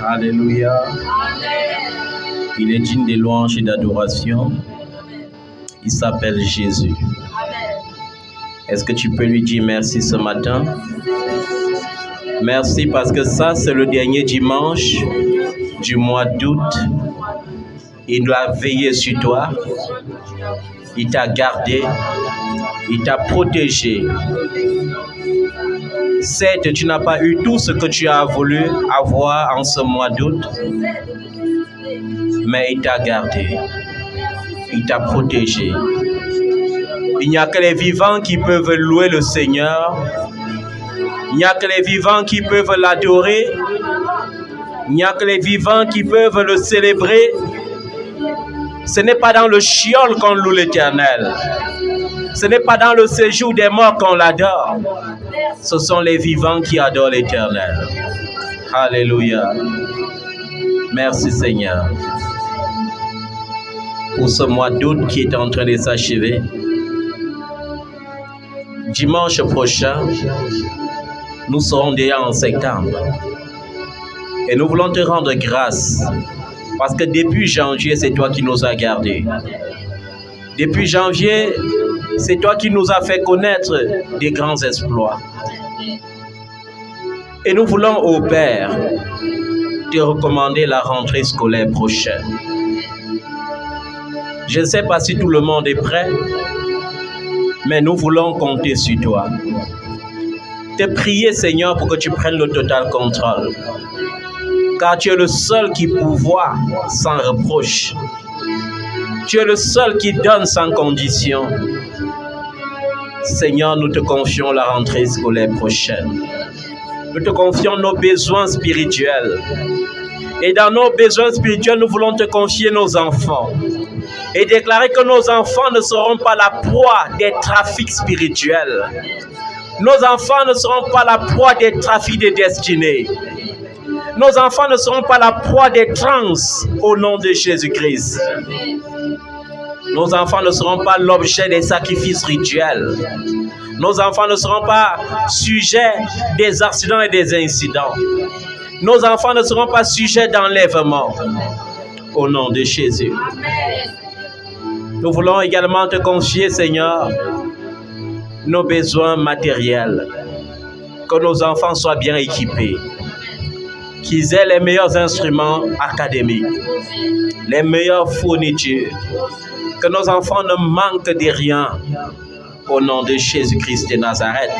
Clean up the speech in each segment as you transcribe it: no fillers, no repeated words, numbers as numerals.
Alléluia. Il est digne de louange et d'adoration. Il s'appelle Jésus. Est-ce que tu peux lui dire merci ce matin? Merci parce que ça, c'est le dernier dimanche du mois d'août. Il doit veiller sur toi. Il t'a gardé. Il t'a protégé. Certes, tu n'as pas eu tout ce que tu as voulu avoir en ce mois d'août, mais il t'a gardé. Il t'a protégé. Il n'y a que les vivants qui peuvent louer le Seigneur. Il n'y a que les vivants qui peuvent l'adorer. Il n'y a que les vivants qui peuvent le célébrer. Ce n'est pas dans le Sheol qu'on loue l'Éternel. Ce n'est pas dans le séjour des morts qu'on l'adore. Ce sont les vivants qui adorent l'Éternel. Alléluia. Merci Seigneur. Pour ce mois d'août qui est en train de s'achever, dimanche prochain, nous serons déjà en septembre. Et nous voulons te rendre grâce parce que depuis janvier, c'est toi qui nous as gardés. Depuis janvier, c'est toi qui nous as fait connaître des grands exploits. Et nous voulons, au Père, te recommander la rentrée scolaire prochaine. Je ne sais pas si tout le monde est prêt, mais nous voulons compter sur toi. Te prier, Seigneur, pour que tu prennes le total contrôle. Car tu es le seul qui pourvoit sans reproche. Tu es le seul qui donne sans condition. Seigneur, nous te confions la rentrée scolaire prochaine. Nous te confions nos besoins spirituels. Et dans nos besoins spirituels, nous voulons te confier nos enfants. Et déclarer que nos enfants ne seront pas la proie des trafics spirituels. Nos enfants ne seront pas la proie des trafics de destinée. Nos enfants ne seront pas la proie des trans au nom de Jésus-Christ. Nos enfants ne seront pas l'objet des sacrifices rituels. Nos enfants ne seront pas sujets des accidents et des incidents. Nos enfants ne seront pas sujets d'enlèvement. Au nom de Jésus. Nous voulons également te confier, Seigneur, nos besoins matériels. Que nos enfants soient bien équipés. Qu'ils aient les meilleurs instruments académiques. Les meilleures fournitures. Que nos enfants ne manquent de rien. Au nom de Jésus-Christ de Nazareth.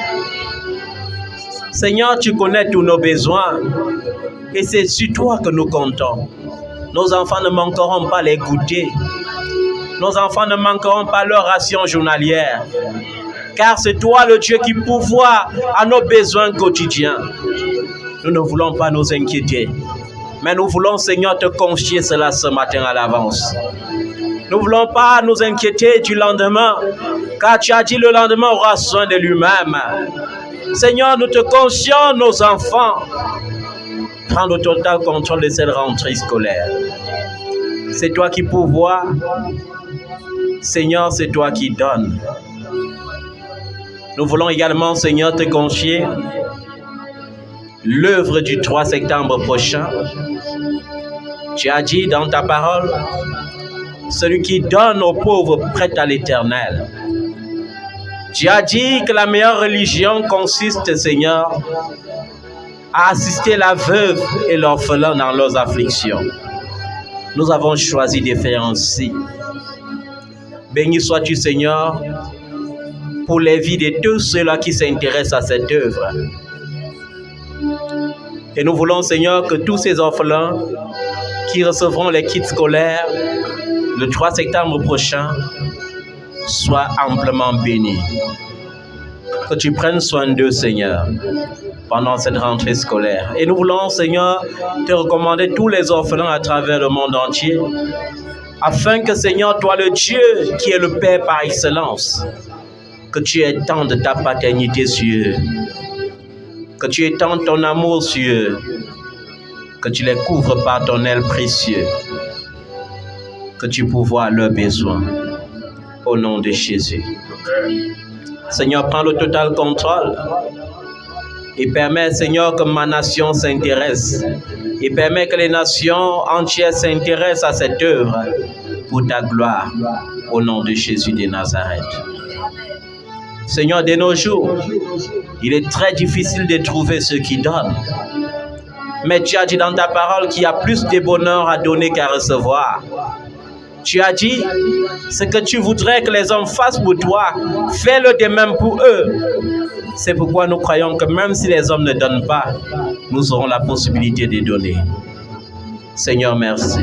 Seigneur, tu connais tous nos besoins. Et c'est sur toi que nous comptons. Nos enfants ne manqueront pas les goûters. Nos enfants ne manqueront pas leur ration journalière. Car c'est toi le Dieu qui pourvoit à nos besoins quotidiens. Nous ne voulons pas nous inquiéter. Mais nous voulons, Seigneur, te confier cela ce matin à l'avance. Nous ne voulons pas nous inquiéter du lendemain. Car tu as dit le lendemain aura soin de lui-même. Seigneur, nous te confions nos enfants. Prends le total contrôle de cette rentrée scolaire. C'est toi qui pourvois. Seigneur, c'est toi qui donnes. Nous voulons également, Seigneur, te confier l'œuvre du 3 septembre prochain. Tu as dit dans ta parole, celui qui donne aux pauvres prête à l'Éternel. Tu as dit que la meilleure religion consiste, Seigneur, à assister la veuve et l'orphelin dans leurs afflictions. Nous avons choisi de faire ainsi. Béni sois-tu, Seigneur, pour les vies de tous ceux-là qui s'intéressent à cette œuvre. Et nous voulons, Seigneur, que tous ces orphelins qui recevront les kits scolaires le 3 septembre prochain soient amplement bénis. Que tu prennes soin d'eux, Seigneur, pendant cette rentrée scolaire. Et nous voulons, Seigneur, te recommander tous les orphelins à travers le monde entier, afin que, Seigneur, toi, le Dieu qui est le Père par excellence, que tu étendes ta paternité sur eux, que tu étendes ton amour sur eux, que tu les couvres par ton aile précieuse, que tu pourvoies leurs besoins. Au nom de Jésus. Seigneur, prends le total contrôle et permets, Seigneur, que ma nation s'intéresse et permets que les nations entières s'intéressent à cette œuvre pour ta gloire. Au nom de Jésus de Nazareth. Seigneur, de nos jours, il est très difficile de trouver ceux qui donnent. Mais tu as dit dans ta parole qu'il y a plus de bonheur à donner qu'à recevoir. Tu as dit, ce que tu voudrais que les hommes fassent pour toi, fais-le de même pour eux. C'est pourquoi nous croyons que même si les hommes ne donnent pas, nous aurons la possibilité de donner. Seigneur, merci.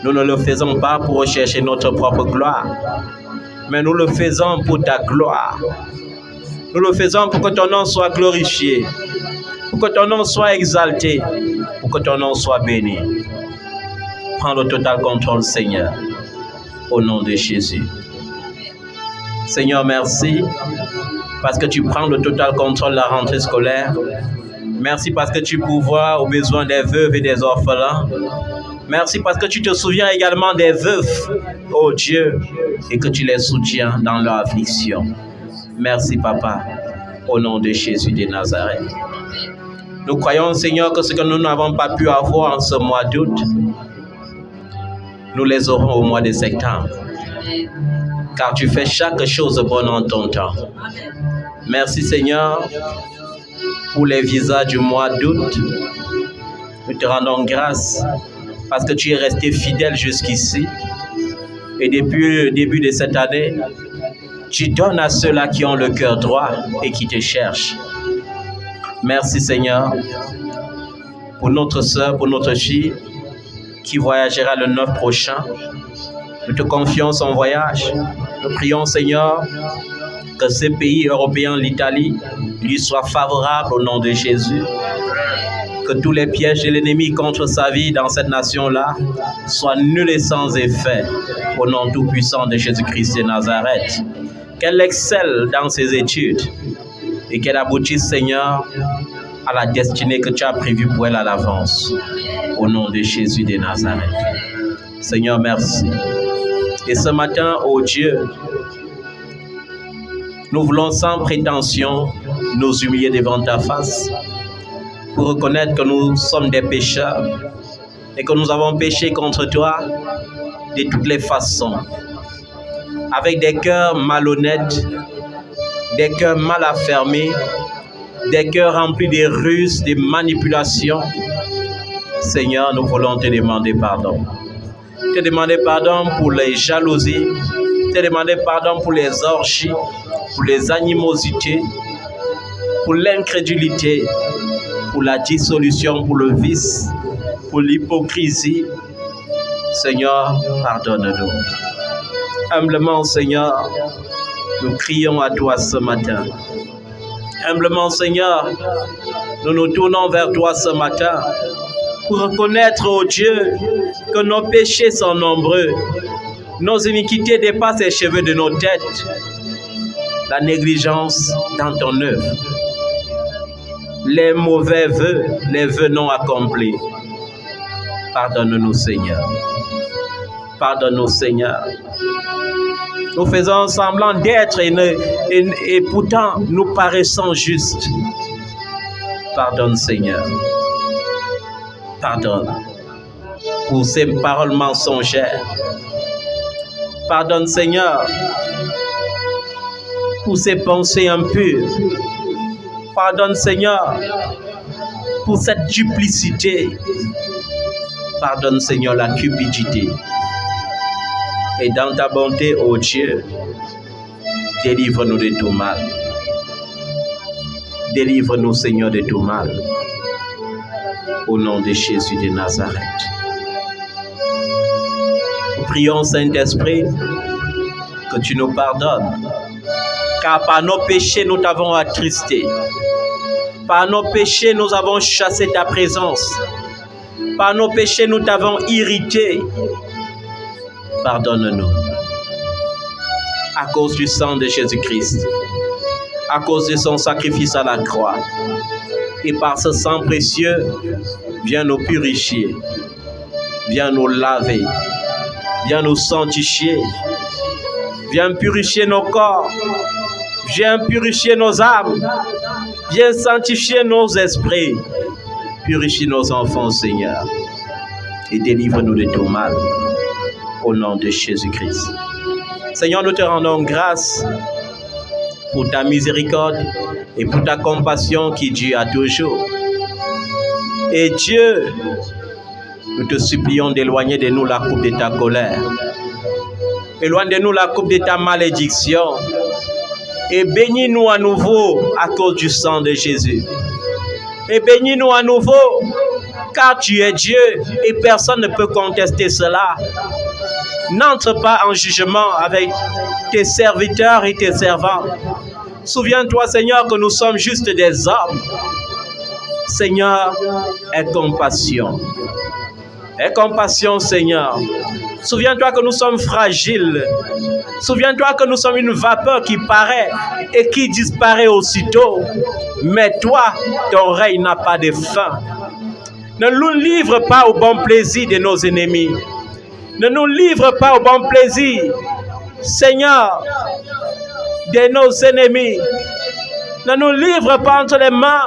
Nous ne le faisons pas pour rechercher notre propre gloire, mais nous le faisons pour ta gloire. Nous le faisons pour que ton nom soit glorifié, pour que ton nom soit exalté, pour que ton nom soit béni. Prends le total contrôle, Seigneur, au nom de Jésus. Seigneur, merci parce que tu prends le total contrôle de la rentrée scolaire. Merci parce que tu pourvois aux besoins des veuves et des orphelins. Merci parce que tu te souviens également des veufs, oh Dieu, et que tu les soutiens dans leur affliction. Merci, Papa, au nom de Jésus de Nazareth. Nous croyons, Seigneur, que ce que nous n'avons pas pu avoir en ce mois d'août, nous les aurons au mois de septembre. Car tu fais chaque chose bonne en ton temps. Merci, Seigneur, pour les visas du mois d'août. Nous te rendons grâce parce que tu es resté fidèle jusqu'ici. Et depuis le début de cette année, tu donnes à ceux-là qui ont le cœur droit et qui te cherchent. Merci, Seigneur, pour notre sœur, pour notre fille qui voyagera le 9 prochain. Nous te confions son voyage. Nous prions, Seigneur, que ce pays européen, l'Italie, lui soit favorable au nom de Jésus. Que tous les pièges de l'ennemi contre sa vie dans cette nation-là soient nuls et sans effet au nom tout-puissant de Jésus-Christ de Nazareth. Qu'elle excelle dans ses études et qu'elle aboutisse, Seigneur, à la destinée que tu as prévue pour elle à l'avance. Au nom de Jésus de Nazareth. Seigneur, merci. Et ce matin, ô Dieu, nous voulons sans prétention nous humilier devant ta face pour reconnaître que nous sommes des pécheurs et que nous avons péché contre toi de toutes les façons, avec des cœurs malhonnêtes, des cœurs mal affermés, des cœurs remplis de ruses, de manipulations. Seigneur, nous voulons te demander pardon. Te demander pardon pour les jalousies, te demander pardon pour les orgies, pour les animosités, pour l'incrédulité, pour la dissolution, pour le vice, pour l'hypocrisie. Seigneur, pardonne-nous. Humblement, Seigneur, nous crions à toi ce matin. Humblement, Seigneur, nous nous tournons vers toi ce matin pour reconnaître, ô Dieu, que nos péchés sont nombreux. Nos iniquités dépassent les cheveux de nos têtes. La négligence dans ton œuvre. Les mauvais vœux, les vœux non accomplis. Pardonne-nous, Seigneur. Pardonne-nous, Seigneur. Nous faisons semblant d'être et pourtant nous paraissons justes. Pardonne, Seigneur. Pardonne pour ces paroles mensongères. Pardonne, Seigneur, pour ces pensées impures. Pardonne, Seigneur, pour cette duplicité. Pardonne, Seigneur, la cupidité. Et dans ta bonté, ô Dieu, délivre-nous de tout mal. Délivre-nous, Seigneur, de tout mal. Au nom de Jésus de Nazareth. Nous prions, Saint-Esprit, que tu nous pardonnes. Car par nos péchés, nous t'avons attristé. Par nos péchés, nous avons chassé ta présence. Par nos péchés, nous t'avons irrité. Pardonne-nous. À cause du sang de Jésus-Christ, à cause de son sacrifice à la croix. Et par ce sang précieux, viens nous purifier, viens nous laver, viens nous sanctifier, viens purifier nos corps, viens purifier nos âmes, viens sanctifier nos esprits, purifie nos enfants, Seigneur, et délivre-nous de tout mal, au nom de Jésus-Christ. Seigneur, nous te rendons grâce pour ta miséricorde et pour ta compassion qui dure à toujours. Et Dieu, nous te supplions d'éloigner de nous la coupe de ta colère. Éloigne de nous la coupe de ta malédiction. Et bénis-nous à nouveau à cause du sang de Jésus. Et bénis-nous à nouveau, car tu es Dieu et personne ne peut contester cela. N'entre pas en jugement avec tes serviteurs et tes servants. Souviens-toi, Seigneur, que nous sommes juste des hommes. Seigneur, aie compassion. Aie compassion, Seigneur. Souviens-toi que nous sommes fragiles. Souviens-toi que nous sommes une vapeur qui paraît et qui disparaît aussitôt. Mais toi, ton règne n'a pas de fin. Ne nous livre pas au bon plaisir de nos ennemis. Ne nous livre pas au bon plaisir, Seigneur, de nos ennemis. Ne nous livre pas entre les mains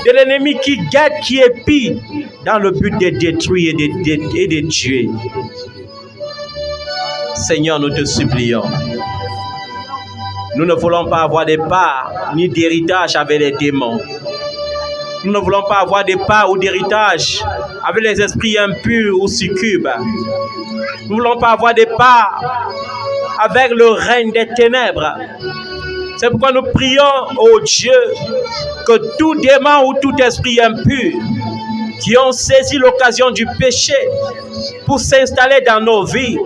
de l'ennemi qui guette, qui épie, dans le but de détruire et de tuer. Seigneur, nous te supplions. Nous ne voulons pas avoir de parts ni d'héritage avec les démons. Nous ne voulons pas avoir de parts ou d'héritage avec les esprits impurs ou succubes. Nous ne voulons pas avoir de parts avec le règne des ténèbres. C'est pourquoi nous prions, ô Dieu, que tout démon ou tout esprit impur qui ont saisi l'occasion du péché pour s'installer dans nos vies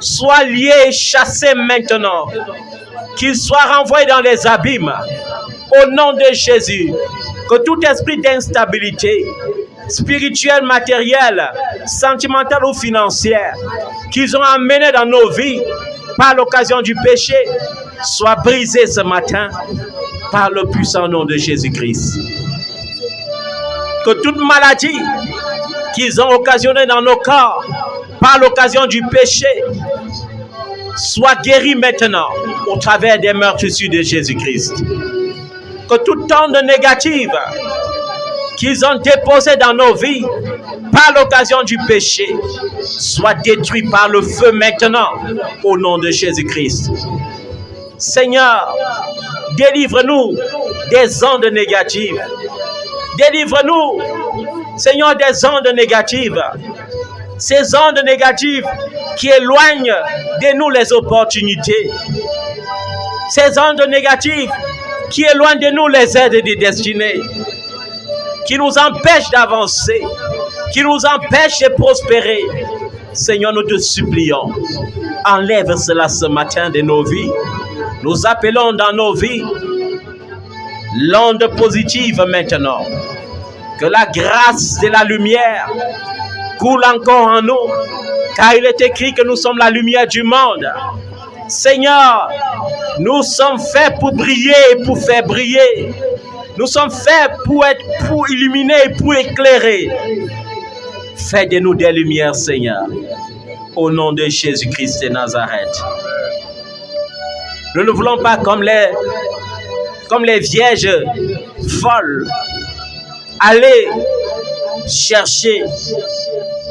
soit liés et chassés maintenant. Qu'ils soient renvoyés dans les abîmes. Au nom de Jésus, que tout esprit d'instabilité, spirituelle, matérielle, sentimentale ou financière, qu'ils ont amené dans nos vies par l'occasion du péché, soit brisé ce matin par le puissant nom de Jésus-Christ. Que toute maladie qu'ils ont occasionnée dans nos corps par l'occasion du péché soit guérie maintenant au travers des meurtrissures de Jésus-Christ. Que toute onde négative qu'ils ont déposée dans nos vies par l'occasion du péché soit détruite par le feu maintenant au nom de Jésus-Christ. Seigneur, délivre-nous des ondes négatives. Délivre-nous, Seigneur, des ondes négatives. Ces ondes négatives qui éloignent de nous les opportunités. Ces ondes négatives qui éloignent de nous les aides des destinées. Qui nous empêchent d'avancer. Qui nous empêchent de prospérer. Seigneur, nous te supplions. Enlève cela ce matin de nos vies. Nous appelons dans nos vies l'onde positive maintenant. Que la grâce de la lumière coule encore en nous, car il est écrit que nous sommes la lumière du monde. Seigneur, nous sommes faits pour briller et pour faire briller. Nous sommes faits pour illuminer et pour éclairer. Fais de nous des lumières, Seigneur, au nom de Jésus-Christ de Nazareth. Nous ne voulons pas comme les vierges folles aller chercher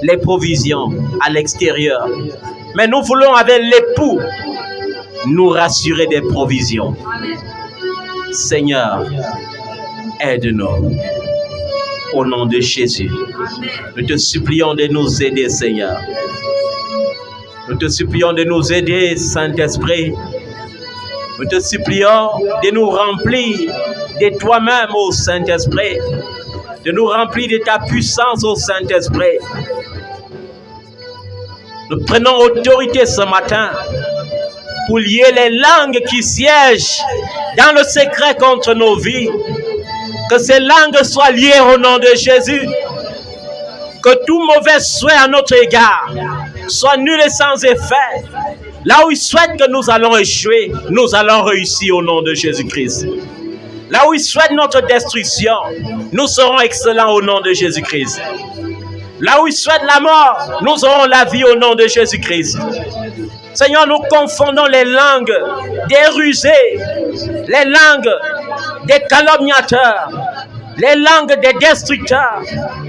les provisions à l'extérieur. Mais nous voulons avec l'époux nous rassurer des provisions. Seigneur, aide-nous au nom de Jésus. Nous te supplions de nous aider, Seigneur. Nous te supplions de nous aider, Saint-Esprit. Nous te supplions de nous remplir de toi-même, ô Saint-Esprit. De nous remplir de ta puissance, ô Saint-Esprit. Nous prenons autorité ce matin pour lier les langues qui siègent dans le secret contre nos vies. Que ces langues soient liées au nom de Jésus. Que tout mauvais souhait à notre égard soit nul et sans effet. Là où ils souhaitent que nous allons échouer, nous allons réussir au nom de Jésus-Christ. Là où ils souhaitent notre destruction, nous serons excellents au nom de Jésus-Christ. Là où ils souhaitent la mort, nous aurons la vie au nom de Jésus-Christ. Seigneur, nous confondons les langues des rusés, les langues des calomniateurs, les langues des destructeurs.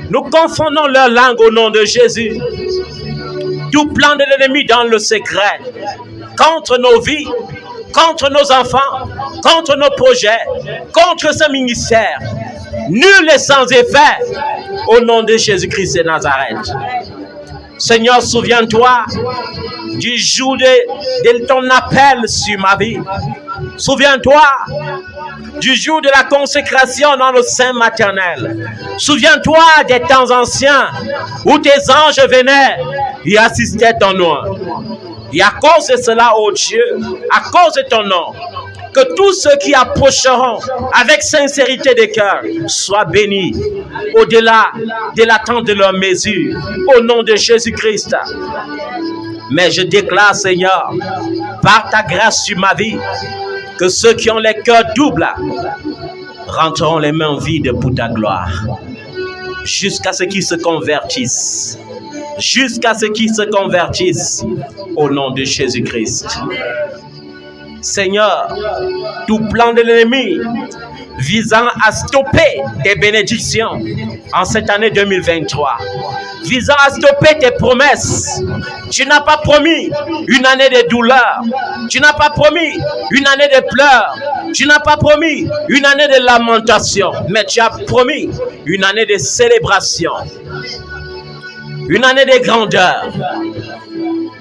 Nous confondons leurs langues au nom de Jésus. Tout plan de l'ennemi dans le secret, contre nos vies, contre nos enfants, contre nos projets, contre ce ministère, nul n'est sans effet au nom de Jésus-Christ de Nazareth. Seigneur, souviens-toi du jour de ton appel sur ma vie. Souviens-toi du jour de la consécration dans le sein maternel. Souviens-toi des temps anciens où tes anges venaient et assistaient ton nom. Et à cause de cela, ô Dieu, à cause de ton nom, que tous ceux qui approcheront avec sincérité de cœur soient bénis au-delà de l'attente de leur mesure, au nom de Jésus-Christ. Mais je déclare, Seigneur, par ta grâce sur ma vie, que ceux qui ont les cœurs doubles rentreront les mains vides pour ta gloire, jusqu'à ce qu'ils se convertissent. Jusqu'à ce qu'ils se convertissent au nom de Jésus-Christ. Seigneur, tout plan de l'ennemi visant à stopper tes bénédictions en cette année 2023, visant à stopper tes promesses. Tu n'as pas promis une année de douleur, tu n'as pas promis une année de pleurs, tu n'as pas promis une année de lamentation, mais tu as promis une année de célébration, une année de grandeur.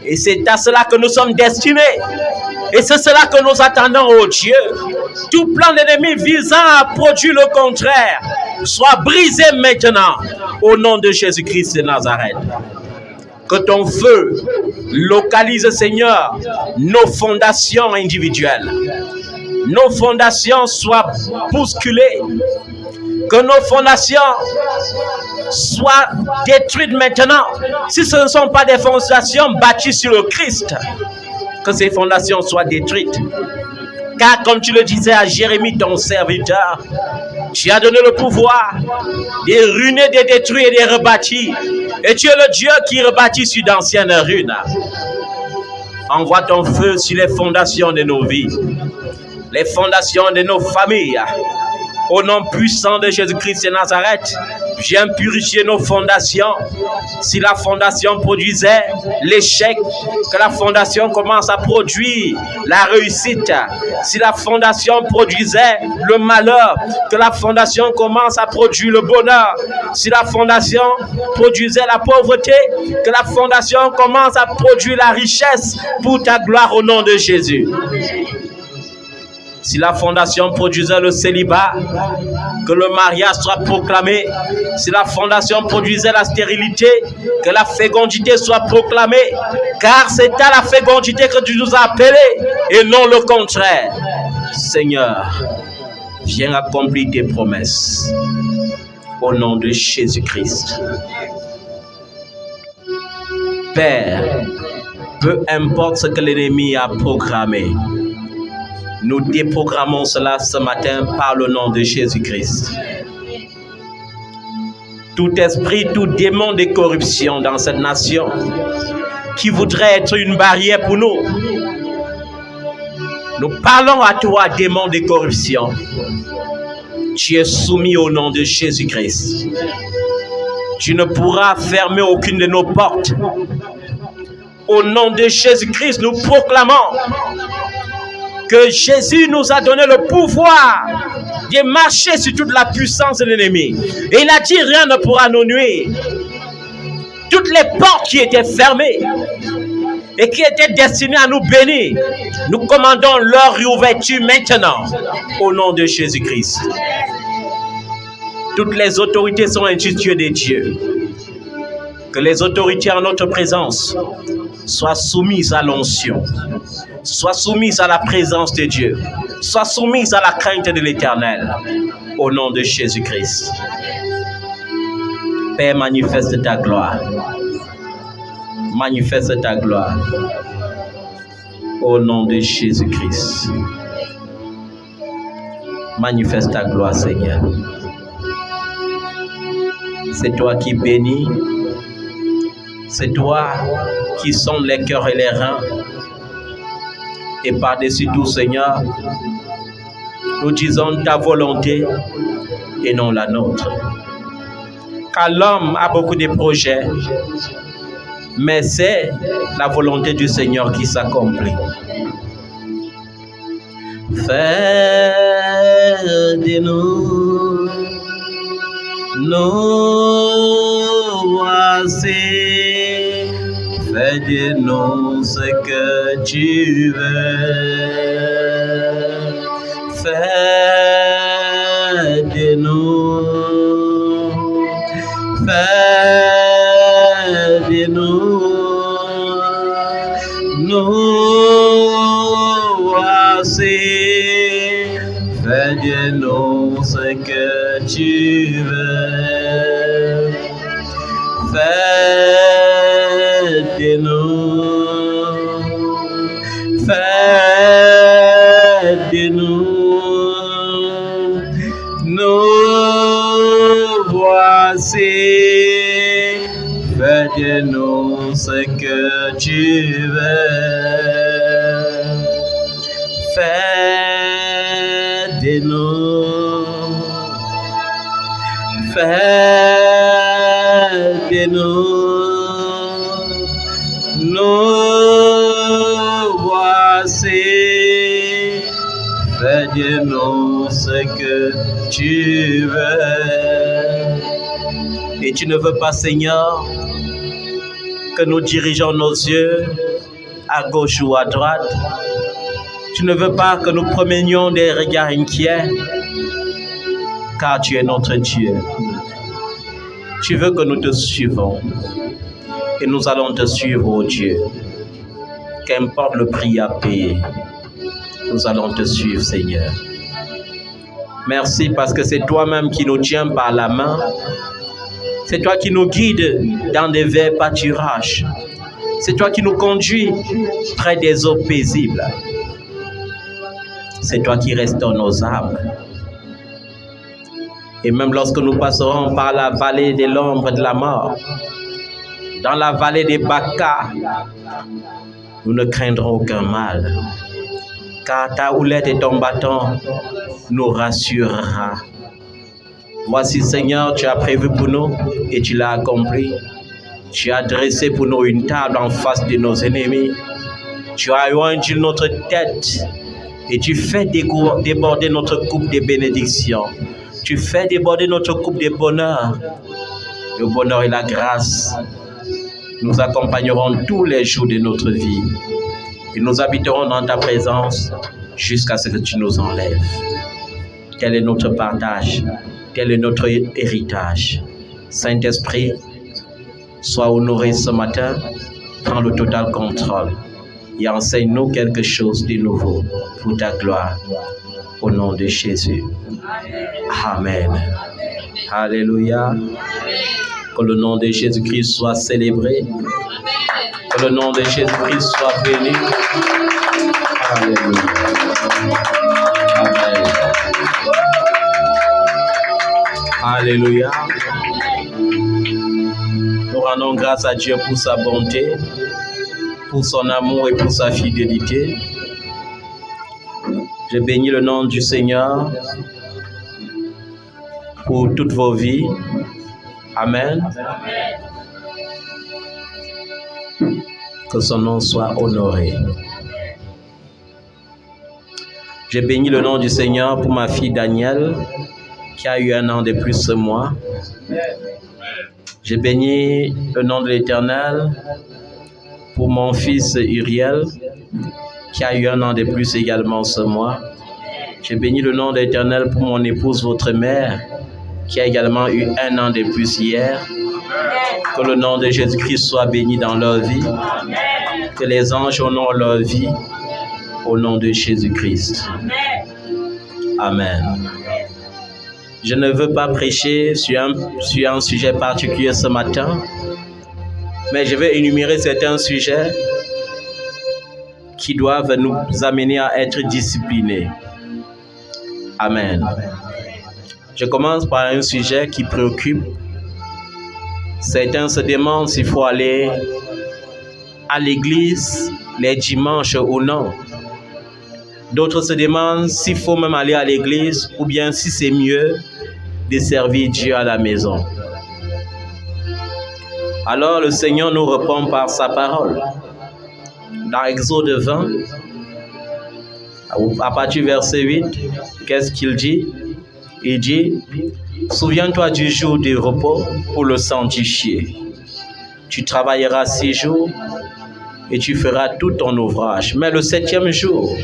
Et c'est à cela que nous sommes destinés. Et c'est cela que nous attendons, oh Dieu. Tout plan d'ennemi visant à produire le contraire soit brisé maintenant au nom de Jésus-Christ de Nazareth. Que ton feu localise, Seigneur, nos fondations individuelles. Nos fondations soient bousculées. Que nos fondations soient détruites maintenant. Si ce ne sont pas des fondations bâties sur le Christ, que ces fondations soient détruites. Car comme tu le disais à Jérémie, ton serviteur, tu as donné le pouvoir de ruiner, de détruire et de rebâtir. Et tu es le Dieu qui rebâtit sur d'anciennes ruines. Envoie ton feu sur les fondations de nos vies, les fondations de nos familles. Au nom puissant de Jésus-Christ de Nazareth, viens purifier nos fondations. Si la fondation produisait l'échec, que la fondation commence à produire la réussite. Si la fondation produisait le malheur, que la fondation commence à produire le bonheur. Si la fondation produisait la pauvreté, que la fondation commence à produire la richesse pour ta gloire au nom de Jésus. Si la fondation produisait le célibat, que le mariage soit proclamé. Si la fondation produisait la stérilité, que la fécondité soit proclamée. Car c'est à la fécondité que tu nous as appelés et non le contraire. Seigneur, viens accomplir tes promesses. Au nom de Jésus-Christ. Père, peu importe ce que l'ennemi a programmé, nous déprogrammons cela ce matin par le nom de Jésus-Christ. Tout esprit, tout démon de corruption dans cette nation qui voudrait être une barrière pour nous, nous parlons à toi, démon de corruption. Tu es soumis au nom de Jésus-Christ. Tu ne pourras fermer aucune de nos portes. Au nom de Jésus-Christ, nous proclamons que Jésus nous a donné le pouvoir de marcher sur toute la puissance de l'ennemi. Et il a dit, rien ne pourra nous nuire. Toutes les portes qui étaient fermées et qui étaient destinées à nous bénir, nous commandons leur réouverture maintenant, au nom de Jésus-Christ. Toutes les autorités sont instituées de Dieu. Que les autorités en notre présence soient soumises à l'onction, soient soumises à la présence de Dieu, soient soumises à la crainte de l'Éternel, au nom de Jésus-Christ. Père, manifeste ta gloire. Manifeste ta gloire. Au nom de Jésus-Christ. Manifeste ta gloire, Seigneur. C'est toi qui bénis. C'est toi qui sondes les cœurs et les reins. Et par-dessus tout, Seigneur, nous disons ta volonté et non la nôtre. Car l'homme a beaucoup de projets, mais c'est la volonté du Seigneur qui s'accomplit. Fais de nous voici, fais de nous ce que tu veux. Fais de nous voici, fais de nous ce que tu veux. Fais de nous voici, fais de nous ce que tu veux. Fais de nous voici, fais de nous ce que tu veux. Et tu ne veux pas, Seigneur, que nous dirigeons nos yeux à gauche ou à droite. Tu ne veux pas que nous promenions des regards inquiets, car tu es notre Dieu. Tu veux que nous te suivons, et nous allons te suivre, ô Dieu. Qu'importe le prix à payer, nous allons te suivre, Seigneur. Merci parce que c'est toi-même qui nous tiens par la main. C'est toi qui nous guides dans des verts pâturages. C'est toi qui nous conduis près des eaux paisibles. C'est toi qui restaures nos âmes. Et même lorsque nous passerons par la vallée de l'ombre de la mort, dans la vallée des Baca, nous ne craindrons aucun mal, car ta houlette et ton bâton nous rassurera. Voici, Seigneur, tu as prévu pour nous et tu l'as accompli. Tu as dressé pour nous une table en face de nos ennemis. Tu as oint notre tête et tu fais déborder notre coupe de bénédiction. Tu fais déborder notre coupe de bonheur. Le bonheur et la grâce nous accompagneront tous les jours de notre vie. Et nous habiterons dans ta présence jusqu'à ce que tu nous enlèves. Tel est notre partage, tel est notre héritage. Saint-Esprit, sois honoré ce matin, prends le total contrôle et enseigne-nous quelque chose de nouveau pour ta gloire. Au nom de Jésus. Amen. Alléluia. Que le nom de Jésus-Christ soit célébré. Que le nom de Jésus-Christ soit béni. Alléluia. Amen. Alléluia. Nous rendons grâce à Dieu pour sa bonté, pour son amour et pour sa fidélité. Je bénis le nom du Seigneur pour toutes vos vies. Amen. Que son nom soit honoré. Je bénis le nom du Seigneur pour ma fille Danielle, qui a eu 1 an de plus ce mois. Je bénis le nom de l'Éternel pour mon fils Uriel, qui a eu 1 an de plus également ce mois. Je bénis le nom de l'Éternel pour mon épouse, votre mère, qui a également eu 1 an de plus hier. Que le nom de Jésus-Christ soit béni dans leur vie. Que les anges honorent leur vie au nom de Jésus-Christ. Amen. Je ne veux pas prêcher sur un sujet particulier ce matin, mais je vais énumérer certains sujets qui doivent nous amener à être disciplinés. Amen. Je commence par un sujet qui préoccupe. Certains se demandent s'il faut aller à l'église les dimanches ou non. D'autres se demandent s'il faut même aller à l'église ou bien si c'est mieux de servir Dieu à la maison. Alors le Seigneur nous répond par sa parole. Dans Exode 20, à partir du verset 8, qu'est-ce qu'il dit? Il dit, « Souviens-toi du jour du repos pour le sanctifier. Tu travailleras 6 jours et tu feras tout ton ouvrage. Mais le 7e jour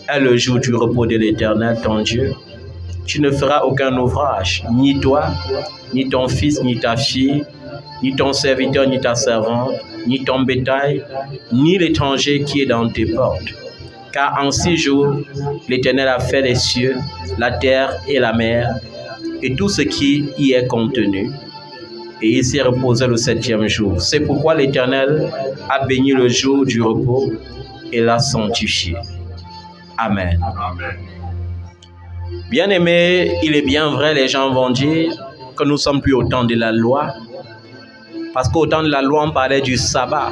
est le jour du repos de l'Éternel, ton Dieu. Tu ne feras aucun ouvrage, ni toi, ni ton fils, ni ta fille, ni ton serviteur, ni ta servante, ni ton bétail, ni l'étranger qui est dans tes portes. Car en 6 jours, l'Éternel a fait les cieux, la terre et la mer, et tout ce qui y est contenu. Et il s'est reposé le 7e jour. C'est pourquoi l'Éternel a béni le jour du repos et l'a sanctifié. » Amen. Bien-aimés, il est bien vrai, les gens vont dire que nous ne sommes plus au temps de la loi, parce qu'au temps de la loi, on parlait du sabbat.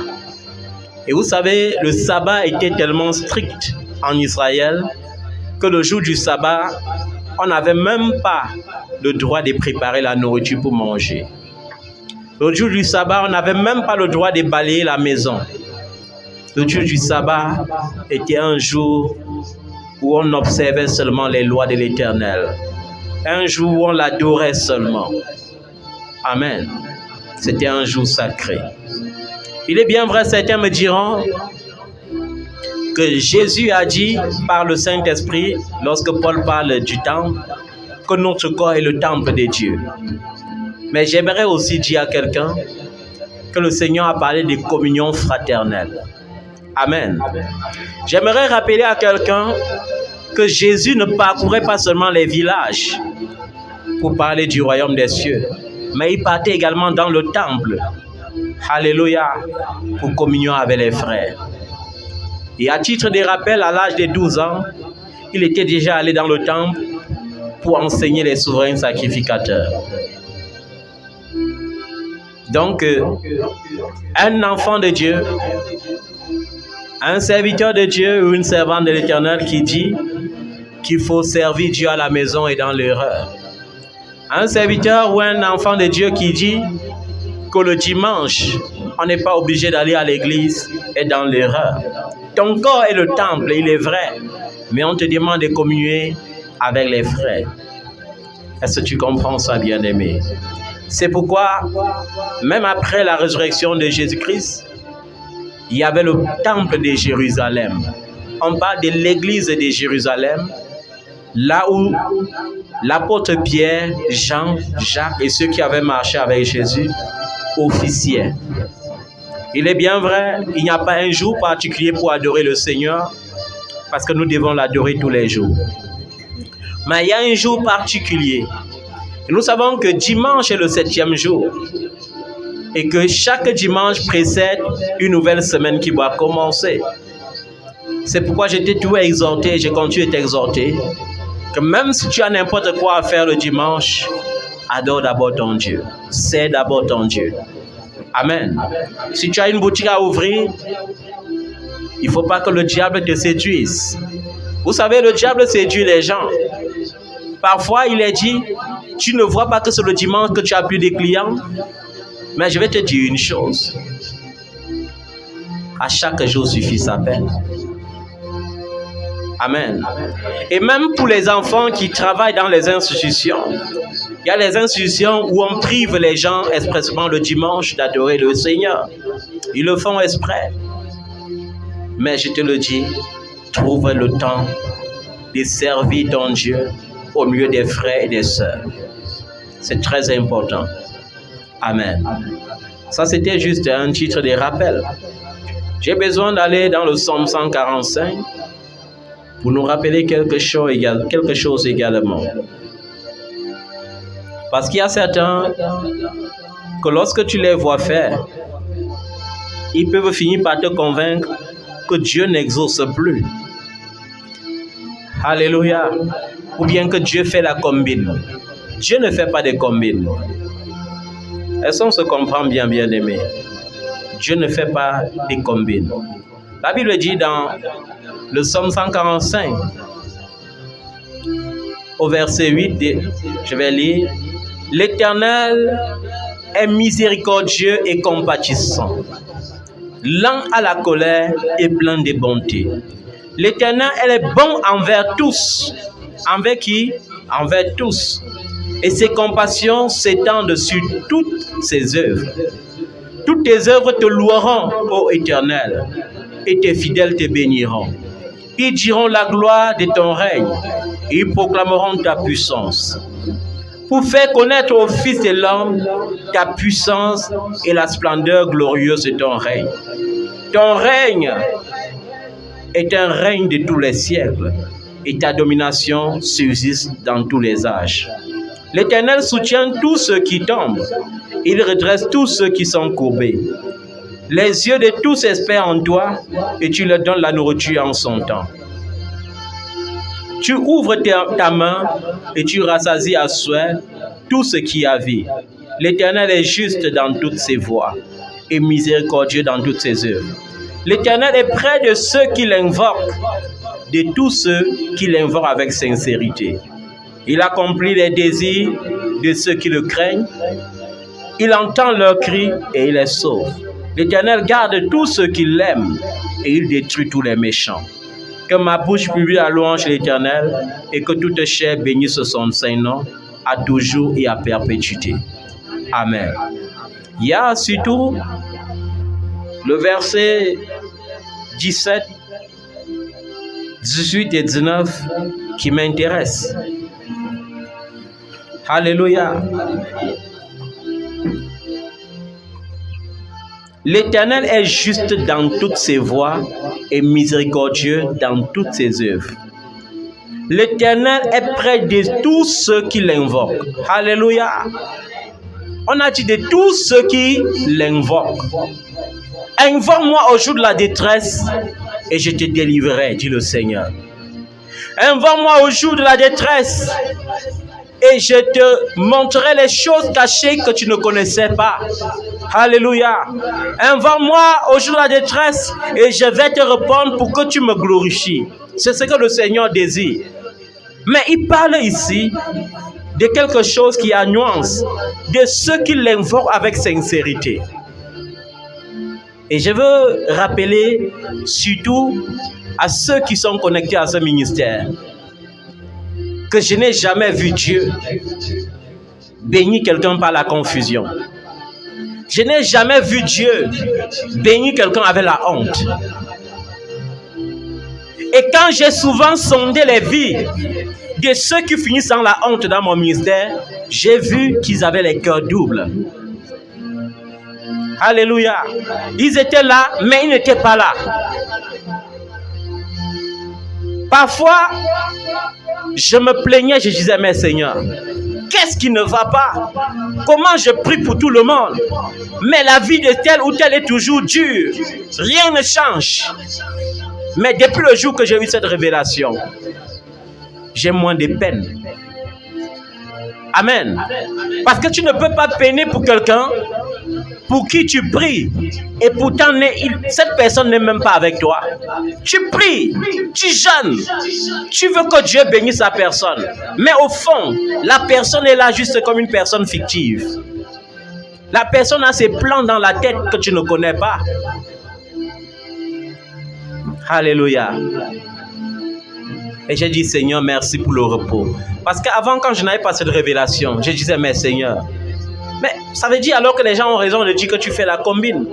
Et vous savez, le sabbat était tellement strict en Israël que le jour du sabbat, on n'avait même pas le droit de préparer la nourriture pour manger. Le jour du sabbat, on n'avait même pas le droit de balayer la maison. Le jour du sabbat était un jour où on observait seulement les lois de l'Éternel. Un jour où on l'adorait seulement. Amen. C'était un jour sacré. Il est bien vrai, certains me diront que Jésus a dit par le Saint-Esprit, lorsque Paul parle du temple, que notre corps est le temple de Dieu. Mais j'aimerais aussi dire à quelqu'un que le Seigneur a parlé de communion fraternelle. Amen. J'aimerais rappeler à quelqu'un que Jésus ne parcourait pas seulement les villages pour parler du royaume des cieux, mais il partait également dans le temple. Alléluia, pour communion avec les frères. Et à titre de rappel, à l'âge de 12 ans, il était déjà allé dans le temple pour enseigner les souverains sacrificateurs. Donc, un enfant de Dieu, un serviteur de Dieu ou une servante de l'Éternel qui dit qu'il faut servir Dieu à la maison est dans l'erreur. Un serviteur ou un enfant de Dieu qui dit que le dimanche, on n'est pas obligé d'aller à l'église est dans l'erreur. Ton corps est le temple, il est vrai, mais on te demande de communier avec les frères. Est-ce que tu comprends ça, bien-aimé? C'est pourquoi, même après la résurrection de Jésus-Christ, il y avait le temple de Jérusalem. On parle de l'église de Jérusalem, là où l'apôtre Pierre, Jean, Jacques et ceux qui avaient marché avec Jésus officiaient. Il est bien vrai, il n'y a pas un jour particulier pour adorer le Seigneur, parce que nous devons l'adorer tous les jours. Mais il y a un jour particulier. Et nous savons que dimanche est le 7e jour. Et que chaque dimanche précède une nouvelle semaine qui va commencer. C'est pourquoi je t'ai toujours exhorté et je continue de t'exhorter que même si tu as n'importe quoi à faire le dimanche, adore d'abord ton Dieu. Sers d'abord ton Dieu. Amen. Si tu as une boutique à ouvrir, il ne faut pas que le diable te séduise. Vous savez, le diable séduit les gens. Parfois, il est dit, tu ne vois pas que c'est le dimanche que tu as plus de clients. Mais je vais te dire une chose. À chaque jour suffit sa peine. Amen. Et même pour les enfants qui travaillent dans les institutions, il y a les institutions où on prive les gens expressément le dimanche d'adorer le Seigneur. Ils le font exprès. Mais je te le dis, trouve le temps de servir ton Dieu au milieu des frères et des sœurs. C'est très important. Amen. Ça, c'était juste un titre de rappel. J'ai besoin d'aller dans le psaume 145 pour nous rappeler quelque chose également. Parce qu'il y a certains que lorsque tu les vois faire, ils peuvent finir par te convaincre que Dieu n'exauce plus. Alléluia. ou bien que Dieu fait la combine. Dieu ne fait pas de combine. Est-ce qu'on se comprend bien, bien-aimé? Dieu ne fait pas de combine. La Bible dit dans le Psaume 145, au verset 8, je vais lire: L'Éternel est miséricordieux et compatissant, lent à la colère et plein de bonté. L'Éternel, elle est bon envers tous. Envers qui? Envers tous. Et ses compassions s'étendent sur toutes ses œuvres. Toutes tes œuvres te loueront, ô Éternel, et tes fidèles te béniront. Ils diront la gloire de ton règne, et ils proclameront ta puissance. Pour faire connaître aux fils de l'homme ta puissance et la splendeur glorieuse de ton règne. Ton règne est un règne de tous les siècles, et ta domination subsiste dans tous les âges. L'Éternel soutient tous ceux qui tombent, il redresse tous ceux qui sont courbés. Les yeux de tous espèrent en toi, et tu leur donnes la nourriture en son temps. Tu ouvres ta main, et tu rassasies à souhait tout ce qui a vie. L'Éternel est juste dans toutes ses voies, et miséricordieux dans toutes ses œuvres. L'Éternel est près de ceux qui l'invoquent, de tous ceux qui l'invoquent avec sincérité. Il accomplit les désirs de ceux qui le craignent. Il entend leurs cris et il les sauve. L'Éternel garde tous ceux qui l'aiment et il détruit tous les méchants. Que ma bouche publie la louange de l'Éternel et que toute chair bénisse son Saint-Nom à toujours et à perpétuité. Amen. Il y a surtout le verset 17, 18 et 19 qui m'intéresse. Alléluia. L'Éternel est juste dans toutes ses voies et miséricordieux dans toutes ses œuvres. L'Éternel est près de tous ceux qui l'invoquent. Alléluia. On a dit de tous ceux qui l'invoquent. Invoque-moi au jour de la détresse et je te délivrerai, dit le Seigneur. Invoque-moi au jour de la détresse et je te montrerai les choses cachées que tu ne connaissais pas. Alléluia. Invoque-moi au jour de la détresse et je vais te répondre pour que tu me glorifies. C'est ce que le Seigneur désire. Mais il parle ici de quelque chose qui a nuance, de ceux qui l'invoquent avec sincérité. Et je veux rappeler surtout à ceux qui sont connectés à ce ministère que je n'ai jamais vu Dieu bénir quelqu'un par la confusion. Je n'ai jamais vu Dieu bénir quelqu'un avec la honte. Et quand j'ai souvent sondé les vies de ceux qui finissent dans la honte dans mon ministère, j'ai vu qu'ils avaient les cœurs doubles. Alléluia. Ils étaient là, mais ils n'étaient pas là. Parfois, je me plaignais, je disais, mais Seigneur, qu'est-ce qui ne va pas? Comment je prie pour tout le monde? Mais la vie de tel ou tel est toujours dure. Rien ne change. Mais depuis le jour que j'ai eu cette révélation, j'ai moins de peine. Amen. Parce que tu ne peux pas peiner pour quelqu'un pour qui tu pries et pourtant cette personne n'est même pas avec toi. Tu pries, tu jeûnes, tu veux que Dieu bénisse la personne. Mais au fond, la personne est là juste comme une personne fictive. La personne a ses plans dans la tête que tu ne connais pas. Alléluia. Et j'ai dit, Seigneur, merci pour le repos. Parce qu'avant, quand je n'avais pas cette révélation, je disais, mais Seigneur, mais ça veut dire alors que les gens ont raison de dire que tu fais la combine.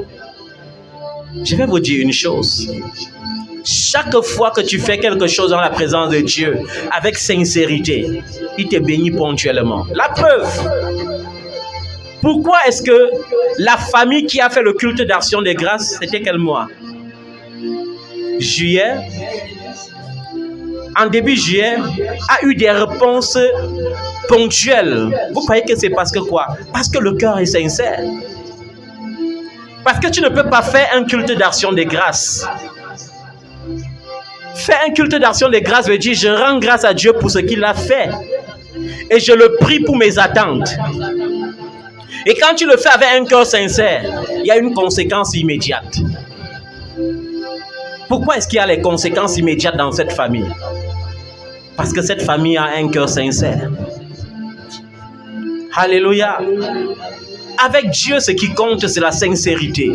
Je vais vous dire une chose. Chaque fois que tu fais quelque chose dans la présence de Dieu, avec sincérité, il te bénit ponctuellement. La preuve. Pourquoi est-ce que la famille qui a fait le culte d'action des grâces, c'était quel mois? Juillet. En début juillet, a eu des réponses ponctuelles. Vous croyez que c'est parce que quoi? Parce que le cœur est sincère. Parce que tu ne peux pas faire un culte d'action des grâces Faire un culte d'action de grâce veut dire je rends grâce à Dieu pour ce qu'il a fait. Et je le prie pour mes attentes. Et quand tu le fais avec un cœur sincère, il y a une conséquence immédiate. Pourquoi est-ce qu'il y a les conséquences immédiates dans cette famille? Parce que cette famille a un cœur sincère. Alléluia. Avec Dieu, ce qui compte, c'est la sincérité.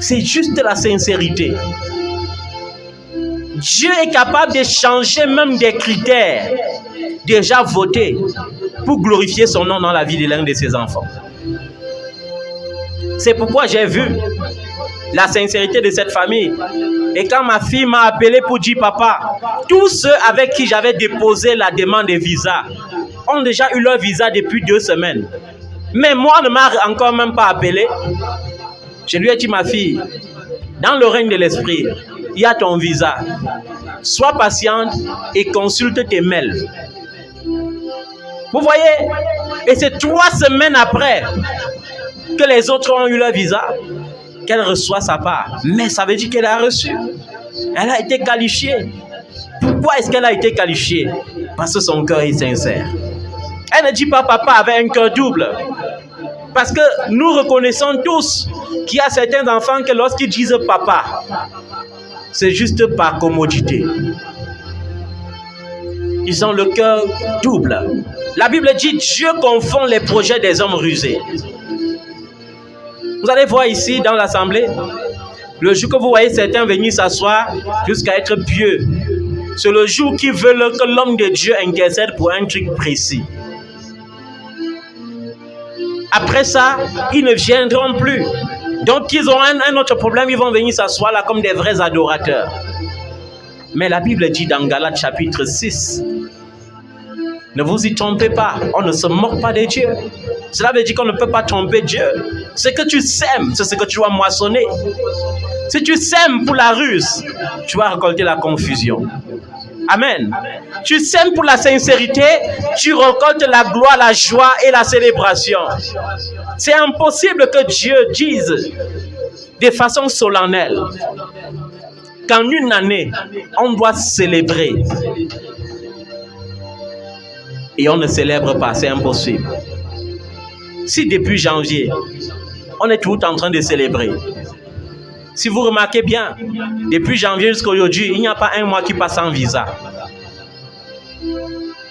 C'est juste la sincérité. Dieu est capable de changer même des critères déjà votés pour glorifier son nom dans la vie de l'un de ses enfants. C'est pourquoi j'ai vu la sincérité de cette famille. Et quand ma fille m'a appelé pour dire papa, tous ceux avec qui j'avais déposé la demande de visa ont déjà eu leur visa depuis 2 semaines. Mais moi, on ne m'a encore même pas appelé. Je lui ai dit, ma fille, dans le règne de l'esprit, il y a ton visa. Sois patiente et consulte tes mails. Vous voyez? Et c'est 3 semaines après que les autres ont eu leur visa qu'elle reçoit sa part. Mais ça veut dire qu'elle a reçu. Elle a été qualifiée. Pourquoi est-ce qu'elle a été qualifiée? Parce que son cœur est sincère. Elle ne dit pas papa avec un cœur double. Parce que nous reconnaissons tous qu'il y a certains enfants que lorsqu'ils disent papa, c'est juste par commodité. Ils ont le cœur double. La Bible dit Dieu confond les projets des hommes rusés. Vous allez voir ici dans l'assemblée, le jour que vous voyez certains venir s'asseoir jusqu'à être pieux, c'est le jour qu'ils veulent que l'homme de Dieu intercède pour un truc précis. Après ça, ils ne viendront plus. Donc, ils ont un autre problème, ils vont venir s'asseoir là comme des vrais adorateurs. Mais la Bible dit dans Galates chapitre 6, ne vous y trompez pas, on ne se moque pas de Dieu. Cela veut dire qu'on ne peut pas tromper Dieu. Ce que tu sèmes, c'est ce que tu vas moissonner. Si tu sèmes pour la ruse, tu vas récolter la confusion. Amen. Tu sèmes pour la sincérité, tu récoltes la gloire, la joie et la célébration. C'est impossible que Dieu dise de façon solennelle qu'en une année, on doit célébrer. Et on ne célèbre pas, c'est impossible. Si depuis janvier, on est tout en train de célébrer. Si vous remarquez bien, depuis janvier jusqu'à aujourd'hui, il n'y a pas un mois qui passe sans visa.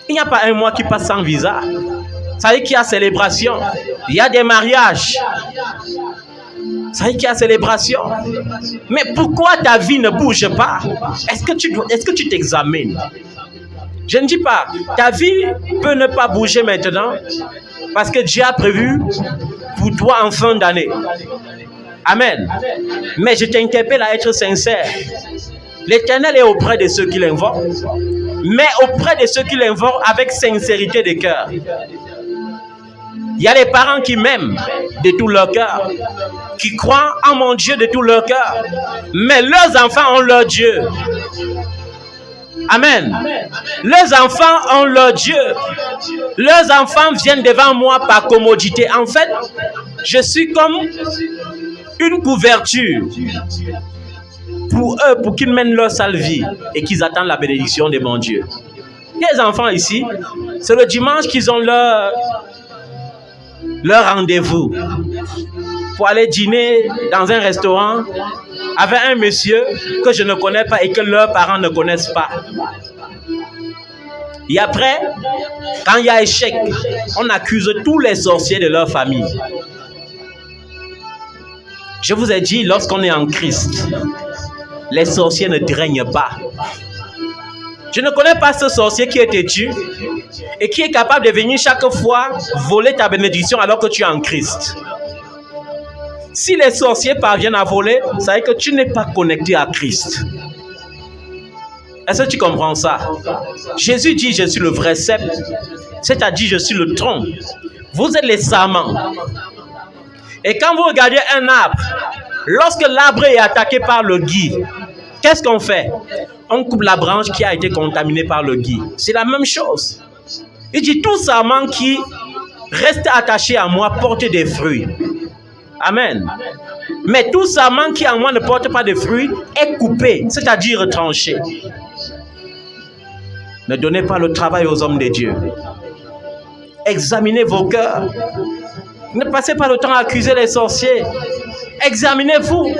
Il n'y a pas un mois qui passe sans visa. Ça veut dire qu'il y a célébration. Il y a des mariages. Ça veut dire qu'il y a célébration. Mais pourquoi ta vie ne bouge pas? Est-ce que tu t'examines? Je ne dis pas, ta vie peut ne pas bouger maintenant parce que Dieu a prévu pour toi en fin d'année. Amen. Mais je t'interpelle à être sincère. L'Éternel est auprès de ceux qui l'invoquent, mais auprès de ceux qui l'invoquent avec sincérité de cœur. Il y a les parents qui m'aiment de tout leur cœur, qui croient en mon Dieu de tout leur cœur, mais leurs enfants ont leur Dieu. Amen. Leurs enfants ont leur Dieu. Leurs enfants viennent devant moi par commodité. En fait, je suis comme une couverture pour eux, pour qu'ils mènent leur sale vie et qu'ils attendent la bénédiction de mon Dieu. Les enfants ici, c'est le dimanche qu'ils ont leur rendez-vous pour aller dîner dans un restaurant avec un monsieur que je ne connais pas et que leurs parents ne connaissent pas. Et après, quand il y a échec, on accuse tous les sorciers de leur famille. Je vous ai dit, lorsqu'on est en Christ, les sorciers ne règnent pas. Je ne connais pas ce sorcier qui est têtu et qui est capable de venir chaque fois voler ta bénédiction alors que tu es en Christ. Si les sorciers parviennent à voler, ça veut dire que tu n'es pas connecté à Christ. Est-ce que tu comprends ça? Jésus dit, je suis le vrai cep, c'est-à-dire je suis le tronc. Vous êtes les sarments. Et quand vous regardez un arbre, lorsque l'arbre est attaqué par le gui, qu'est-ce qu'on fait? On coupe la branche qui a été contaminée par le gui. C'est la même chose. Il dit, tout sarment qui reste attaché à moi porte des fruits. Amen. Mais tout sarment qui en moi ne porte pas de fruits est couper, c'est-à-dire trancher. Ne donnez pas le travail aux hommes de Dieu. Examinez vos cœurs. Ne passez pas le temps à accuser les sorciers. Examinez-vous.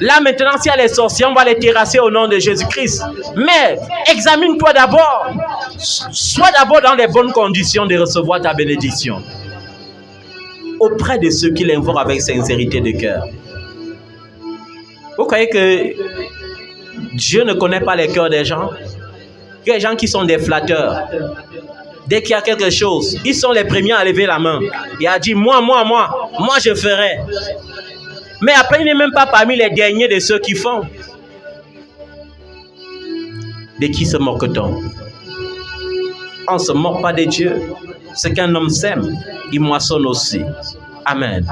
Là maintenant, s'il y a les sorciers, on va les terrasser au nom de Jésus-Christ. Mais examine-toi d'abord. Sois d'abord dans les bonnes conditions de recevoir ta bénédiction. Auprès de ceux qui l'invoquent avec sincérité de cœur. Vous croyez que Dieu ne connaît pas les cœurs des gens? Il y a des gens qui sont des flatteurs. Dès qu'il y a quelque chose, ils sont les premiers à lever la main et à dire moi je ferai. Mais après, il n'est même pas parmi les derniers de ceux qui font. De qui se moque-t-on? On ne se moque pas de Dieu. Ce qu'un homme sème, il moissonne aussi. Amen.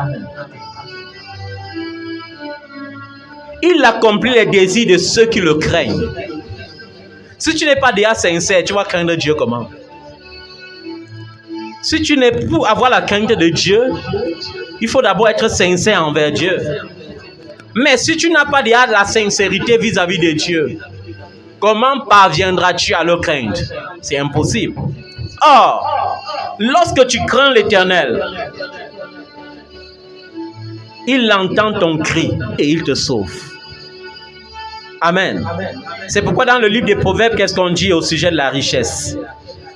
Il accomplit les désirs de ceux qui le craignent. Si tu n'es pas déjà sincère, tu vas craindre Dieu comment? Si tu n'es pour avoir la crainte de Dieu, il faut d'abord être sincère envers Dieu. Mais si tu n'as pas déjà la sincérité vis-à-vis de Dieu, comment parviendras-tu à le craindre? C'est impossible. Or, lorsque tu crains l'Éternel, il entend ton cri et il te sauve. Amen. C'est pourquoi dans le livre des Proverbes, qu'est-ce qu'on dit au sujet de la richesse?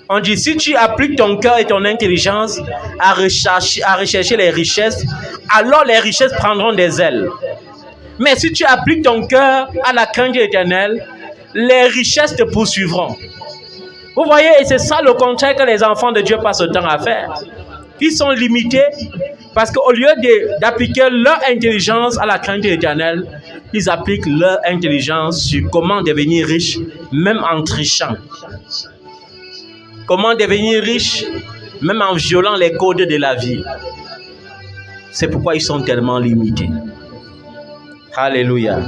On dit, si tu appliques ton cœur et ton intelligence à rechercher les richesses, alors les richesses prendront des ailes. Mais si tu appliques ton cœur à la crainte de l'Éternel, les richesses te poursuivront. Vous voyez, et c'est ça le contraire que les enfants de Dieu passent le temps à faire. Ils sont limités parce qu'au lieu d'appliquer leur intelligence à la crainte de l'Éternel, ils appliquent leur intelligence sur comment devenir riche, même en trichant. Comment devenir riche, même en violant les codes de la vie. C'est pourquoi ils sont tellement limités. Alléluia.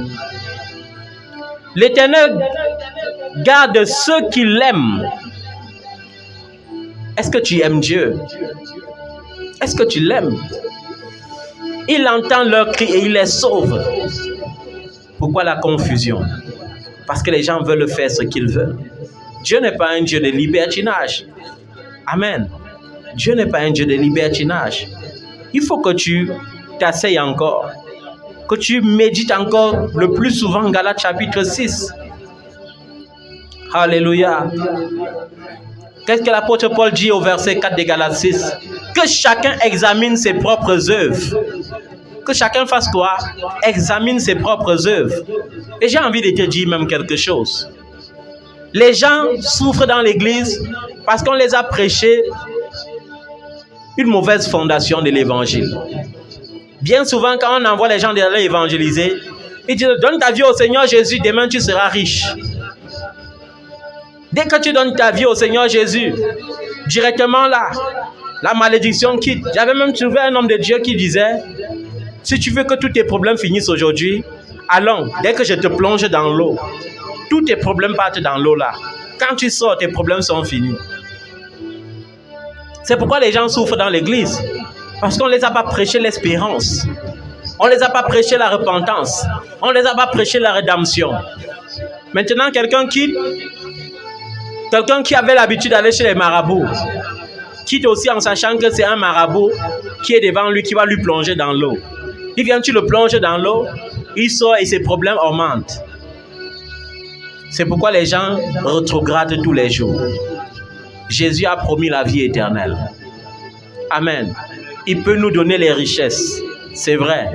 L'Éternel garde ceux qui l'aiment. Est-ce que tu aimes Dieu? Est-ce que tu l'aimes? Il entend leurs cris et il les sauve. Pourquoi la confusion? Parce que les gens veulent faire ce qu'ils veulent. Dieu n'est pas un Dieu de libertinage. Amen. Dieu n'est pas un Dieu de libertinage. Il faut que tu t'asseyes encore, que tu médites encore le plus souvent Galates chapitre 6. Alléluia. Qu'est-ce que l'apôtre Paul dit au verset 4 de Galates 6? Que chacun examine ses propres œuvres. Que chacun fasse quoi? Examine ses propres œuvres. Et j'ai envie de te dire même quelque chose. Les gens souffrent dans l'église parce qu'on les a prêché une mauvaise fondation de l'évangile. Bien souvent, quand on envoie les gens d'aller évangéliser, ils disent, donne ta vie au Seigneur Jésus, demain tu seras riche. Dès que tu donnes ta vie au Seigneur Jésus, directement là, la malédiction quitte. J'avais même trouvé un homme de Dieu qui disait, si tu veux que tous tes problèmes finissent aujourd'hui, allons, dès que je te plonge dans l'eau, tous tes problèmes partent dans l'eau là. Quand tu sors, tes problèmes sont finis. C'est pourquoi les gens souffrent dans l'église. Parce qu'on ne les a pas prêché l'espérance. On ne les a pas prêché la repentance. On ne les a pas prêché la rédemption. Maintenant, quelqu'un qui avait l'habitude d'aller chez les marabouts, quitte aussi en sachant que c'est un marabout qui est devant lui, qui va lui plonger dans l'eau. Il vient, tu le plonges dans l'eau, il sort et ses problèmes augmentent. C'est pourquoi les gens rétrogradent tous les jours. Jésus a promis la vie éternelle. Amen. Il peut nous donner les richesses. C'est vrai.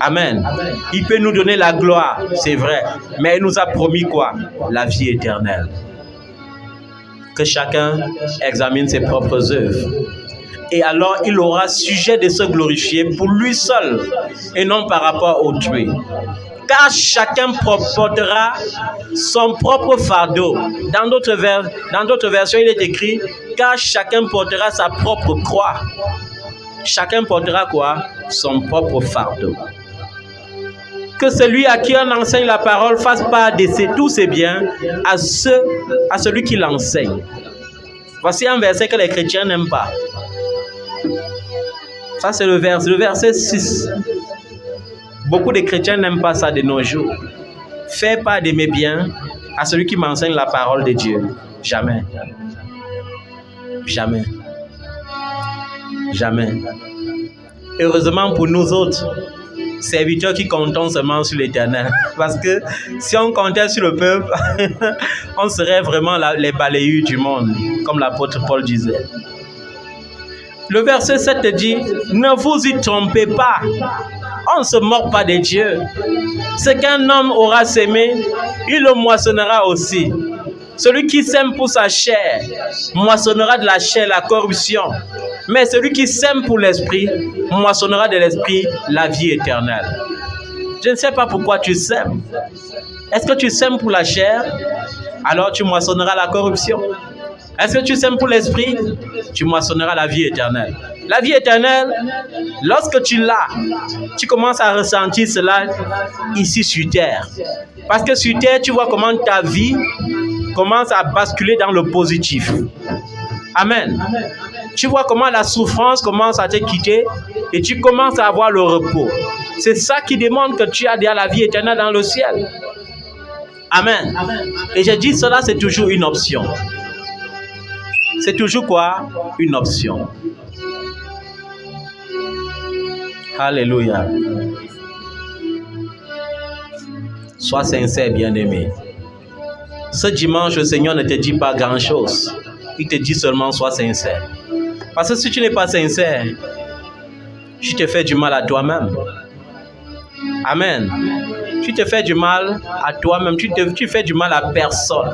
Amen. Il peut nous donner la gloire. C'est vrai. Mais il nous a promis quoi? La vie éternelle. Que chacun examine ses propres œuvres. Et alors, il aura sujet de se glorifier pour lui seul et non par rapport à autrui. Car chacun portera son propre fardeau. Dans d'autres versions, il est écrit, car chacun portera sa propre croix. Chacun portera quoi? Son propre fardeau. Que celui à qui on enseigne la parole fasse part de tous ses biens à celui qui l'enseigne. Voici un verset que les chrétiens n'aiment pas. Ça, c'est le verset 6. Beaucoup de chrétiens n'aiment pas ça de nos jours. faire part de mes biens à celui qui m'enseigne la parole de Dieu. Jamais. Jamais. Jamais. Heureusement pour nous autres, serviteurs qui comptons seulement sur l'Éternel. Parce que si on comptait sur le peuple, on serait vraiment les balayus du monde, comme l'apôtre Paul disait. Le verset 7 dit, ne vous y trompez pas. On ne se moque pas de Dieu. Ce qu'un homme aura sémé, il le moissonnera aussi. Celui qui sème pour sa chair, moissonnera de la chair la corruption. Mais celui qui sème pour l'esprit, moissonnera de l'esprit la vie éternelle. Je ne sais pas pourquoi tu sèmes. Est-ce que tu sèmes pour la chair? Alors tu moissonneras la corruption. Est-ce que tu sèmes pour l'esprit? Tu moissonneras la vie éternelle. La vie éternelle, lorsque tu l'as, tu commences à ressentir cela ici sur terre. Parce que sur terre, tu vois comment ta vie commence à basculer dans le positif. Amen. Tu vois comment la souffrance commence à te quitter et tu commences à avoir le repos. C'est ça qui demande que tu as déjà la vie éternelle dans le ciel. Amen. Et j'ai dit cela, c'est toujours une option. C'est toujours quoi? Une option. Alléluia. Sois sincère, bien-aimé. Ce dimanche, le Seigneur ne te dit pas grand-chose. Il te dit seulement sois sincère. Parce que si tu n'es pas sincère, tu te fais du mal à toi-même. Amen. Tu te fais du mal à toi-même. Tu fais du mal à personne.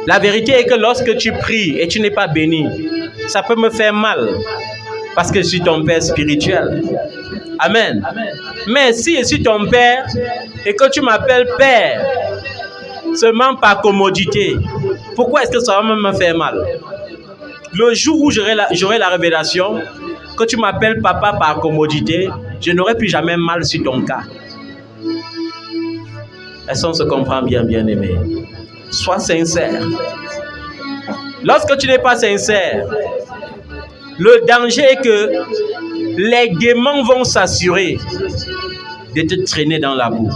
La vérité est que lorsque tu pries et tu n'es pas béni, ça peut me faire mal. Parce que je suis ton père spirituel. Amen. Mais si je suis ton père et que tu m'appelles père, seulement par commodité, pourquoi est-ce que ça va me faire mal? Le jour où j'aurai la révélation, que tu m'appelles papa par commodité, je n'aurai plus jamais mal sur ton cas. Est-ce qu'on se comprend bien, bien-aimé? Sois sincère. Lorsque tu n'es pas sincère, le danger est que les démons vont s'assurer de te traîner dans la boue.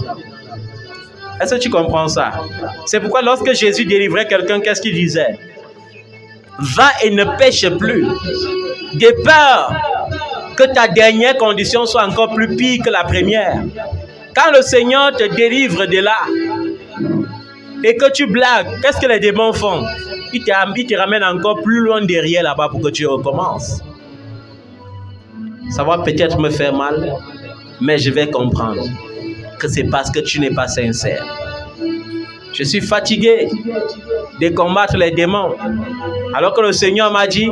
Est-ce que tu comprends ça? C'est pourquoi lorsque Jésus délivrait quelqu'un, qu'est-ce qu'il disait? Va et ne pêche plus. De peur que ta dernière condition soit encore plus pire que la première. Quand le Seigneur te délivre de là et que tu blagues, qu'est-ce que les démons font? Ils te ramènent encore plus loin derrière là-bas pour que tu recommences. Ça va peut-être me faire mal, mais je vais comprendre que c'est parce que tu n'es pas sincère. Je suis fatigué de combattre les démons, alors que le Seigneur m'a dit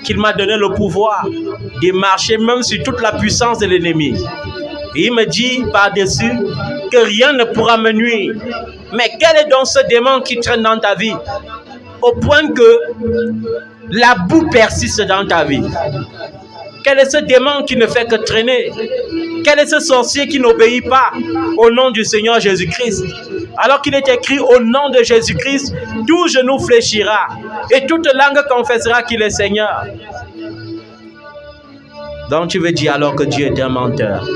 qu'il m'a donné le pouvoir de marcher même sur toute la puissance de l'ennemi. Et il me dit par-dessus que rien ne pourra me nuire. Mais quel est donc ce démon qui traîne dans ta vie au point que la boue persiste dans ta vie? Quel est ce démon qui ne fait que traîner? Quel est ce sorcier qui n'obéit pas au nom du Seigneur Jésus-Christ? Alors qu'il est écrit au nom de Jésus-Christ, tout genou fléchira et toute langue confessera qu'il est Seigneur. Donc tu veux dire alors que Dieu est un menteur.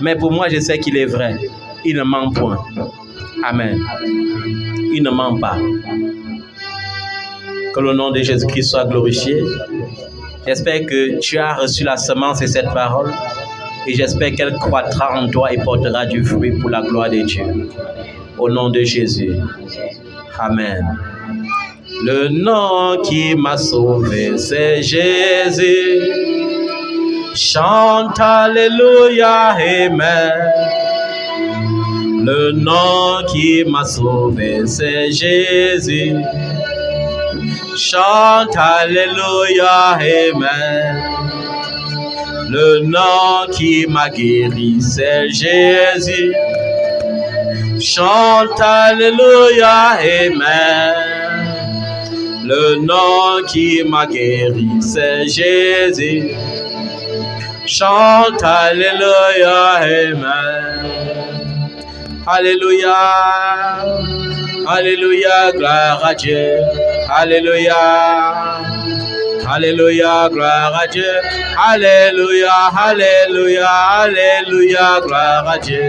Mais pour moi, je sais qu'il est vrai. Il ne ment point. Amen. Il ne ment pas. Que le nom de Jésus-Christ soit glorifié. J'espère que tu as reçu la semence de cette parole et j'espère qu'elle croîtra en toi et portera du fruit pour la gloire de Dieu. Au nom de Jésus. Amen. Le nom qui m'a sauvé, c'est Jésus. Chante Alléluia, Amen. Le nom qui m'a sauvé, c'est Jésus. Chante Alléluia, Amen. Le nom qui m'a guéri, c'est Jésus. Chante Alléluia, Amen. Le nom qui m'a guéri, c'est Jésus. Chante Alléluia, Amen. Alléluia. Alléluia, gloire à Dieu. Alléluia. Alléluia, gloire à Dieu. Alléluia, alléluia, alléluia, gloire à Dieu.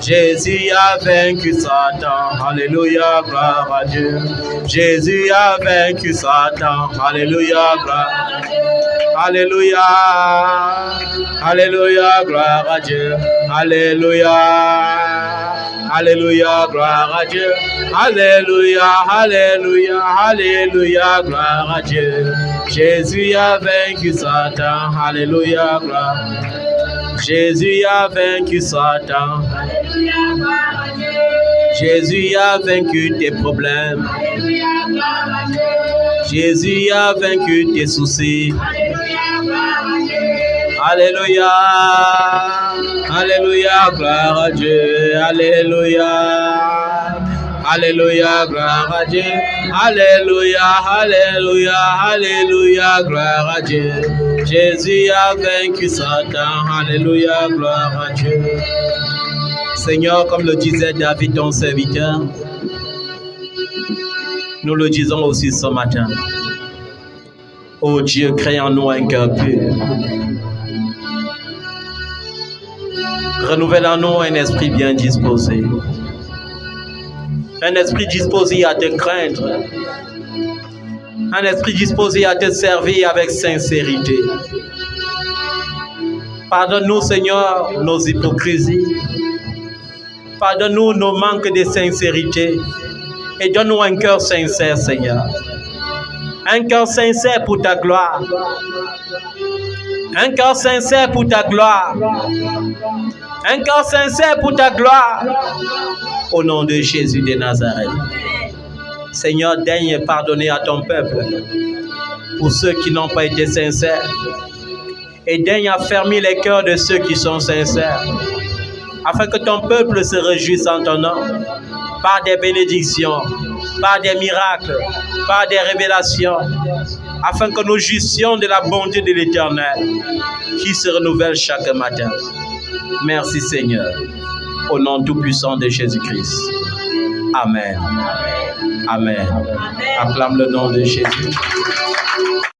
Jésus a vaincu Satan. Alléluia, gloire à Dieu. Jésus a vaincu Satan. Alléluia, gloire à Dieu. Alléluia, alléluia, gloire à Dieu. Alléluia, alléluia, gloire à Dieu. Alléluia, alléluia, alléluia, gloire à Dieu. Jésus a vaincu Satan. Alléluia, gloire. Jésus a vaincu Satan. Alléluia, gloire à Dieu. Jésus a vaincu tes problèmes. Alléluia, gloire à Dieu. Jésus a vaincu tes soucis. Alléluia, gloire à Dieu. Alléluia, alléluia, gloire à Dieu. Alléluia, alléluia, gloire à Dieu. Alléluia, alléluia, alléluia, gloire à Dieu. Jésus a vaincu Satan. Alléluia, gloire à Dieu. Seigneur, comme le disait David, ton serviteur, nous le disons aussi ce matin. Oh Dieu, crée en nous un cœur pur. Renouvelle en nous un esprit bien disposé. Un esprit disposé à te craindre. Un esprit disposé à te servir avec sincérité. Pardonne-nous, Seigneur, nos hypocrisies. Pardonne-nous nos manques de sincérité. Et donne-nous un cœur sincère, Seigneur. Un cœur sincère pour ta gloire. Un cœur sincère pour ta gloire. Un cœur sincère pour ta gloire. Au nom de Jésus de Nazareth. Seigneur, daigne pardonner à ton peuple pour ceux qui n'ont pas été sincères. Et daigne affermir les cœurs de ceux qui sont sincères. Afin que ton peuple se réjouisse en ton nom. Par des bénédictions, par des miracles, par des révélations. Afin que nous jouissions de la bonté de l'Éternel qui se renouvelle chaque matin. Merci Seigneur. Au nom tout-puissant de Jésus-Christ. Amen. Amen. Acclame le nom de Jésus.